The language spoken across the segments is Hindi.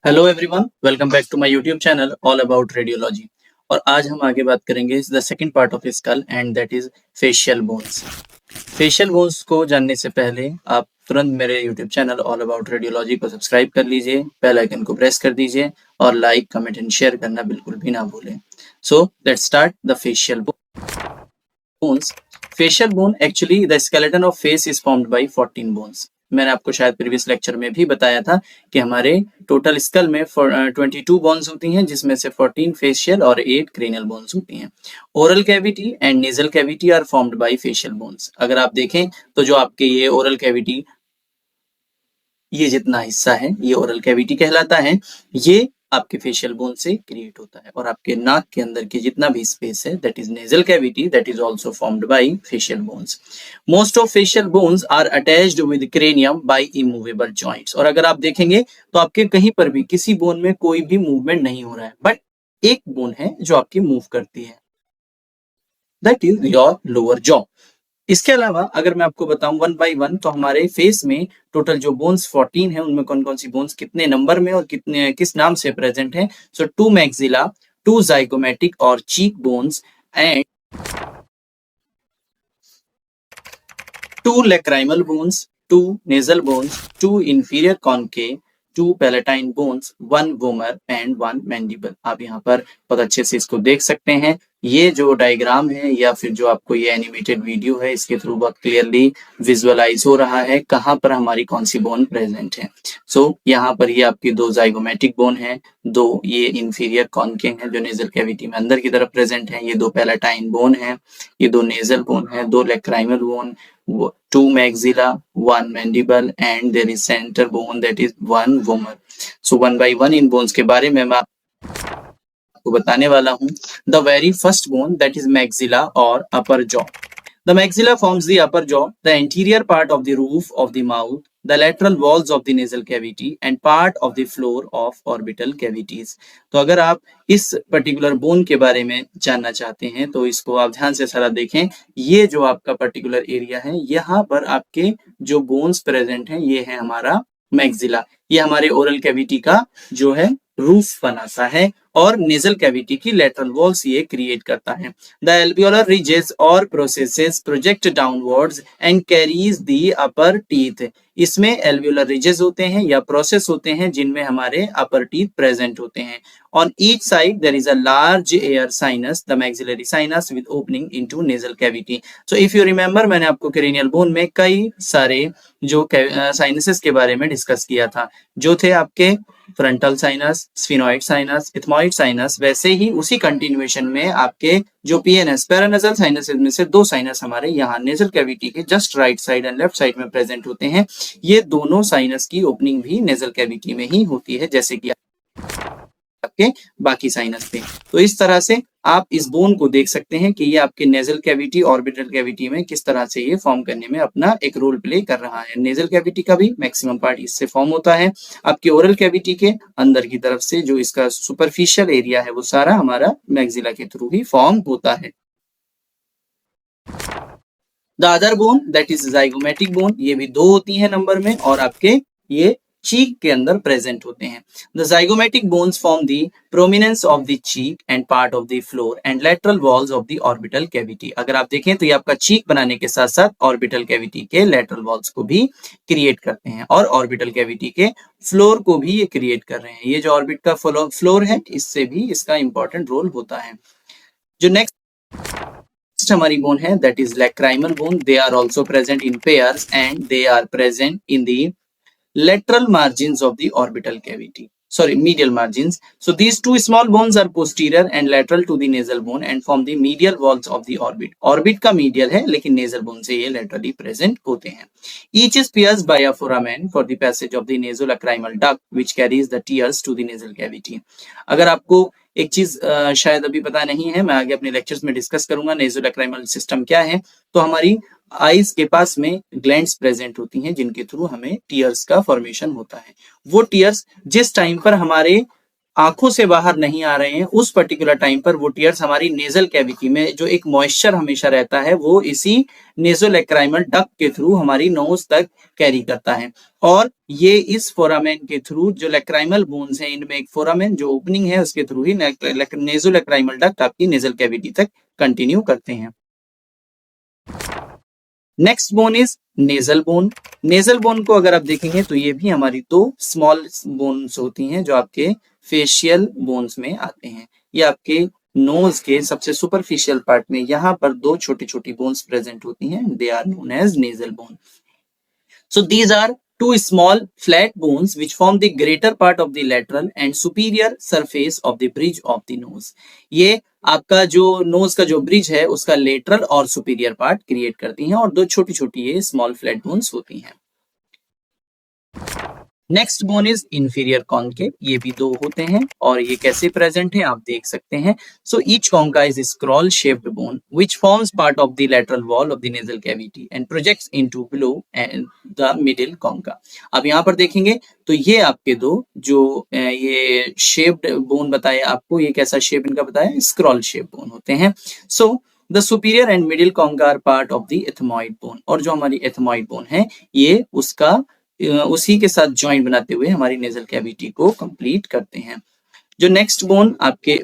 Hello everyone, welcome back to my YouTube channel all about radiology. और आज हम आगे बात करेंगे the second part of skull and that is facial bones. Facial bones को जानने से पहले आप तुरंत मेरे YouTube channel all about radiology को सब्सक्राइब कर लीजिए, बेल आइकन को प्रेस कर दीजिए और लाइक, कमेंट एंड शेयर करना बिल्कुल भी ना भूलें। So let's start the facial bones. Facial bone actually the skeleton of face is formed by 14 bones. मैंने आपको शायद प्रीवियस लेक्चर में भी बताया था कि हमारे टोटल स्कल में 22 बोन्स होती हैं, जिसमें से 14 फेशियल और 8 क्रेनियल बोन्स होती हैं। Oral cavity and nasal cavity are formed by facial bones. अगर आप देखें तो जो आपके ये ओरल कैविटी, ये जितना हिस्सा है ये ओरल कैविटी कहलाता है, ये आपके फेशियल बोन से क्रिएट होता है। और आपके नाक के अंदर की जितना भी स्पेस है that is nasal cavity, that is also formed by facial bones. Most of facial bones are attached with cranium by immovable joints. और अगर आप देखेंगे तो आपके कहीं पर भी किसी बोन में कोई भी मूवमेंट नहीं हो रहा है, बट एक बोन है जो आपकी मूव करती है, that is your lower jaw. इसके अलावा अगर मैं आपको बताऊं वन बाय वन, तो हमारे फेस में टोटल जो बोन्स 14 है, उनमें कौन कौन सी बोन्स कितने नंबर में और कितने किस नाम से प्रेजेंट है। सो 2 मैक्सिला, 2 जाइगोमेटिक और cheek bones and 2 lacrimal bones, 2 nasal bones, 2 inferior concave, 2 palatine bones, 1 vomer and 1 mandible। आप यहाँ पर बहुत अच्छे से इसको देख सकते हैं। ये जो डायग्राम है या फिर जो आपको ये एनिमेटेड वीडियो है, इसके थ्रू बहुत क्लियरली विजुअलाइज हो रहा है कहाँ पर हमारी कौन सी बोन प्रेजेंट है। सो यहाँ पर ये आपकी 2 जाइगोमेटिक बोन है, 2 ये इंफीरियर कॉन्केव है जो नेजल कैविटी में अंदर की तरफ प्रेजेंट है, ये 2 पैलाटाइन बोन है, ये 2 नेजल बोन है, 2 lacrimal bone, 2 maxilla, 1 mandible and there is center bone that is 1 vomer। So one by one in bones के बारे में मैं आपको बताने वाला हूँ। The very first bone that is maxilla or upper jaw। The maxilla forms the upper jaw, the anterior part of the roof of the mouth, the lateral walls of the nasal cavity and part of the floor of orbital cavities। तो अगर आप इस पर्टिकुलर बोन के बारे में जानना चाहते हैं तो इसको आप ध्यान से सारा देखें। ये जो आपका पर्टिकुलर एरिया है, यहाँ पर आपके जो बोन्स प्रेजेंट हैं, ये है हमारा मैक्सिला। ये हमारे ओरल कैविटी का जो है रूफ बनाता है और नेजल कैविटी की लेटरल वॉल्स ये क्रिएट करता है। द एल्वियोलर रिजेस और processes project downwards and carries the upper teeth. इसमें एल्वियोलर रिजेस होते हैं या प्रोसेस होते हैं जिनमें हमारे अपर टीथ प्रेजेंट होते हैं। On each side there is a large air sinus, the maxillary sinus with opening into nasal cavity। So if you remember, मैंने आपको cranial bone में कई सारे जो साइनसेस के बारे में डिस्कस किया था, जो थे आपके frontal sinus, sphenoid sinus, ethmoid sinus. वैसे ही उसी कंटिन्यूएशन में आपके जो पीएनएस पैरानेजल साइनसेस में से 2 साइनस हमारे यहाँ नेजल कैविटी के just right side and left side में प्रेजेंट होते हैं। ये दोनों साइनस की ओपनिंग भी नेजल कैविटी में ही होती है, जैसे कि आपके बाकी साइनस थे। तो इस तरह से आप इस बोन को देख सकते हैं कि ये आपके नेजल कैविटी, ऑर्बिटल कैविटी में किस तरह से ये फॉर्म करने में अपना एक रोल प्ले कर रहा है। नेजल कैविटी का भी मैक्सिमम पार्ट इससे फॉर्म होता है। आपके ओरल कैविटी के अंदर की तरफ से जो इसका सुपरफिशियल एरिया है वो सारा हमारा मैक्सिला के थ्रू ही फॉर्म होता है। The other bone that is zygomatic bone, ये भी 2 होती है नंबर में और आपके ये चीक के अंदर प्रेजेंट होते हैं। The zygomatic bones form the prominence of the cheek and part of the floor and lateral walls of the orbital cavity. अगर आप देखें तो ये आपका चीक बनाने के साथ साथ ऑर्बिटल कैविटी के लेटरल वॉल्स को भी क्रिएट करते हैं और ऑर्बिटल कैविटी के फ्लोर को भी ये क्रिएट कर रहे हैं। ये जो ऑर्बिट का फ्लोर है, इससे भी इसका इंपॉर्टेंट रोल होता है। जो नेक्स्ट हमारी बोन है that is lacrimal bone. They are also present in pairs and they are present in the lateral margins of the orbital cavity, sorry, medial margins। So these 2 small bones are posterior and lateral to the nasal bone and form the medial walls of the orbit। orbit का medial है लेकिन nasal bone से ये laterally present होते हैं। Each is pierced by a foramen for the passage of the nasolacrimal duct which carries the tears to the nasal cavity। अगर आपको एक चीज शायद अभी पता नहीं है, मैं आगे अपने लेक्चर्स में डिस्कस करूंगा नेजोलैक्राइमल सिस्टम क्या है। तो हमारी आईज के पास में ग्लैंड्स प्रेजेंट होती हैं जिनके थ्रू हमें टीयर्स का फॉर्मेशन होता है। वो टीयर्स जिस टाइम पर हमारे आंखों से बाहर नहीं आ रहे हैं, उस पर्टिकुलर टाइम पर वो टीयर्स हमारी नेजल कैविटी में जो एक मॉइस्चर हमेशा रहता है वो इसी नेजोलैक्राइमल डक्ट के थ्रू हमारी नोज तक कैरी करता है, और ये इस फोरामेन के थ्रू जो लैक्राइमल बोन्स हैं इनमें एक फोरामेन जो ओपनिंग है उसके थ्रू ही नेजोलैक्राइमल डक्ट आपकी नेजल कैविटी तक कंटिन्यू करते हैं। Next bone is nasal bone. Nasal bone को अगर आप देखेंगे तो ये भी हमारी दो स्मॉल बोन्स होती हैं जो आपके फेशियल बोन्स में आते हैं। ये आपके नोज के सबसे सुपरफिशियल पार्ट में यहाँ पर दो छोटी छोटी बोन्स प्रेजेंट होती हैं, they are known as nasal bone. So these are two small flat bones which form the greater part of the lateral and superior surface of the bridge of the nose. ये आपका जो नोज का जो ब्रिज है उसका लेटरल और सुपीरियर पार्ट क्रिएट करती हैं, और दो छोटी छोटी ये स्मॉल फ्लैट बोन्स होती हैं। Next bone is inferior concave. ये भी दो होते हैं और ये कैसे प्रेजेंट है आप देख सकते हैं। So each concha is scroll shaped bone which forms part of the lateral wall of the nasal cavity and projects into below and the middle concha. अब यहाँ पर देखेंगे तो ये आपके दो जो ये शेप्ड बोन बताए आपको, ये कैसा शेप इनका बताया, स्क्रॉल शेप बोन होते हैं। So the superior and middle concha are part of the ethmoid bone, और जो हमारी एथमॉइड बोन है ये उसका उसी के साथ जॉइंट बनाते हुए हमारी नेजल कैविटी को कंप्लीट करते हैं। जो नेक्स्ट बोन आपके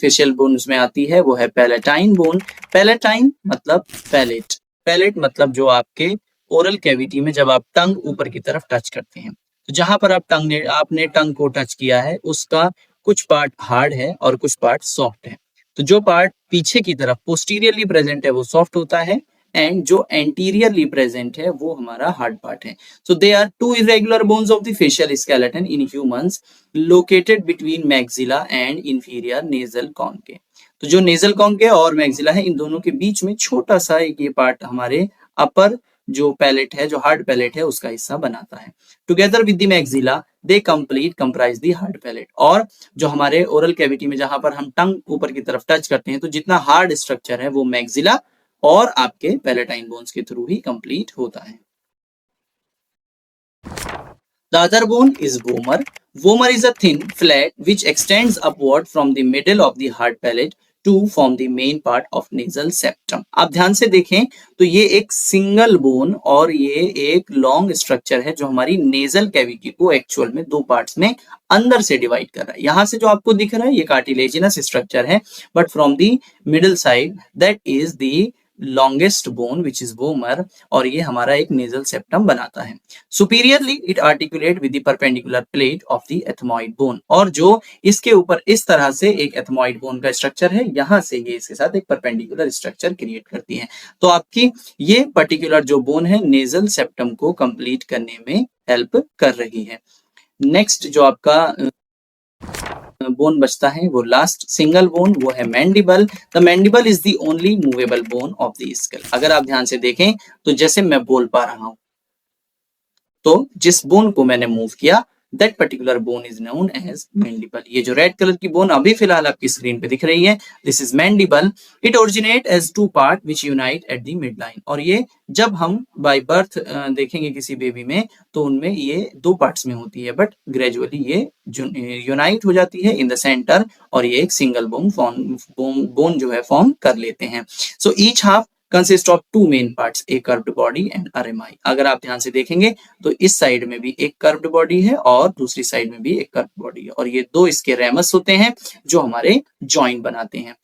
फेशियल बोन में आती है वो है पैलेटाइन बोन। पैलेटाइन मतलब पैलेट, पैलेट मतलब जो आपके ओरल कैविटी में जब आप टंग ऊपर की तरफ टच करते हैं तो जहां पर आपने टंग को टच किया है उसका कुछ पार्ट हार्ड है और कुछ पार्ट सॉफ्ट है। तो जो पार्ट पीछे की तरफ पोस्टीरियरली प्रेजेंट है वो सॉफ्ट होता है, एंड जो एंटीरियरली प्रेजेंट है वो हमारा हार्ड पार्ट है। So they are two irregular bones of the facial skeleton in humans located between maxilla and inferior nasal concha. तो जो नेजल कॉन्के और मैक्सिला है इन दोनों के बीच में छोटा सा एक ये पार्ट हमारे अपर जो पैलेट है, जो हार्ड पैलेट है उसका हिस्सा बनाता है। Together with the maxilla they comprise the hard palate. और जो हमारे ओरल कैविटी में जहां पर हम टंग ऊपर की तरफ टच करते हैं तो जितना हार्ड स्ट्रक्चर है वो मैक्सिला और आपके पैलेटाइन बोन्स के थ्रू ही कंप्लीट होता है। The other bone is vomer. Vomer is a thin flat which extends upward from the middle of the hard palate to form the main part of nasal septum. आप ध्यान से देखें तो ये एक सिंगल बोन और ये एक लॉन्ग स्ट्रक्चर है जो हमारी नेजल कैविटी को एक्चुअल में दो पार्ट्स में अंदर से डिवाइड कर रहा है। यहां से जो आपको दिख रहा है ये कार्टिलेजिनस स्ट्रक्चर है, but from the middle side that is the longest bone which is vomer, और ये हमारा एक नेजल सेप्टम बनाता है। Superiorly it articulate with the perpendicular plate of the ethmoid bone, और जो इसके ऊपर इस तरह से एक एथमॉइड बोन का स्ट्रक्चर है यहां से ये इसके साथ एक परपेंडिकुलर स्ट्रक्चर क्रिएट करती है। तो आपकी ये पर्टिकुलर जो बोन है नेजल सेप्टम को कंप्लीट करने में हेल्प कर रही है। नेक्स्ट जो आपका बोन बचता है वो लास्ट सिंगल बोन वो है mandible. The mandible is the only movable bone of the skull. अगर आप ध्यान से देखें तो जैसे मैं बोल पा रहा हूं तो जिस बोन को मैंने मूव किया that particular bone is known as mandible. ये जो रेड कलर की बोन अभी फिलहाल आपकी स्क्रीन पे दिख रही है this is mandible. It originate as two part which unite at the mid line, और ये जब हम बाय बर्थ देखेंगे किसी बेबी में तो उनमें ये दो पार्ट्स में होती है, बट ग्रेजुअली ये यूनाइट हो जाती है इन द सेंटर और ये एक सिंगल बोन जो है फॉर्म कर लेते हैं। So each half consist of two main parts, a curved body and a rami. अगर आप ध्यान से देखेंगे तो इस साइड में भी एक कर्व्ड बॉडी है और दूसरी साइड में भी एक कर्व्ड बॉडी है, और ये दो इसके रेमस होते हैं जो हमारे जॉइंट बनाते हैं।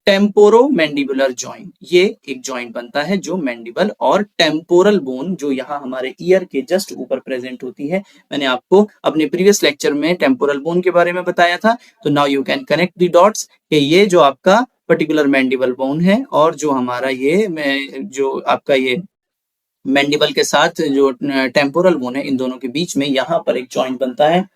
टेम्पोरो मैंडिबुलर जॉइंट, ये एक जॉइंट बनता है जो मैंडिबल और टेम्पोरल बोन जो यहाँ हमारे ईयर के जस्ट ऊपर प्रेजेंट होती है। मैंने आपको अपने प्रीवियस लेक्चर में टेम्पोरल बोन के बारे में बताया था, तो now you can connect the dots कि ये जो आपका पर्टिकुलर मैंडिबल बोन है और जो हमारा ये जो आपका ये मैंडिबल के साथ जो टेम्पोरल बोन है इन दोनों के बीच में यहाँ पर एक जॉइंट बनता है।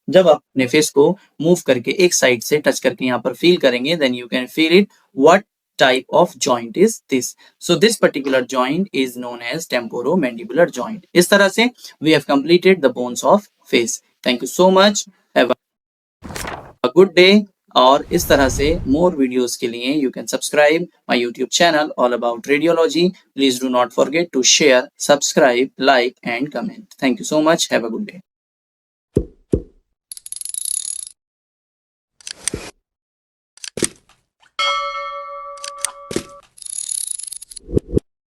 जब आप अपने फेस को मूव करके एक साइड से टच करके यहाँ पर फील करेंगे then you can feel it what type of joint is this. So this particular joint is known as temporomandibular joint. इस तरह से we have completed the bones of face. Thank you so much. Have a good day. और इस तरह से more videos के लिए you can subscribe my YouTube channel all about radiology. Please do not forget to share, subscribe, like and comment. Thank you so much. Have a good day.